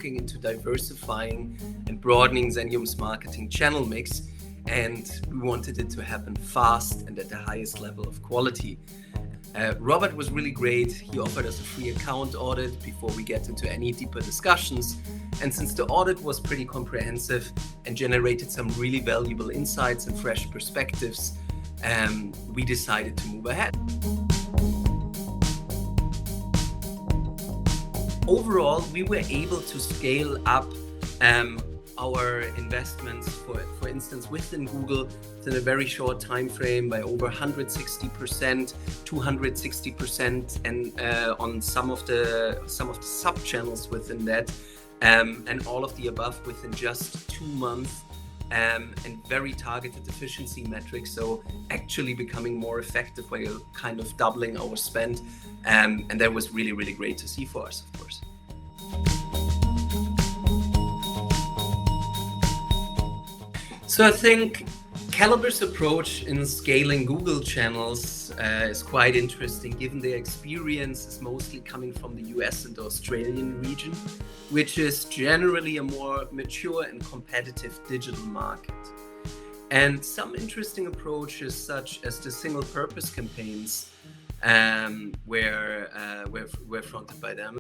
looking into diversifying and broadening Zenyum's marketing channel mix, and we wanted it to happen fast and at the highest level of quality. Robert was really great. He offered us a free account audit before we get into any deeper discussions. And since the audit was pretty comprehensive and generated some really valuable insights and fresh perspectives, we decided to move ahead. Overall, we were able to scale up our investments, for instance, within Google, in a very short time frame by over 160%, 260%, and on some of the sub channels within that, and all of the above within just 2 months, and very targeted efficiency metrics. So actually becoming more effective by kind of doubling our spend, and that was really, really great to see for us, of course. So I think Kaliber's approach in scaling Google channels is quite interesting, given their experience is mostly coming from the US and the Australian region, which is generally a more mature and competitive digital market. And some interesting approaches, such as the single-purpose campaigns, were fronted by them.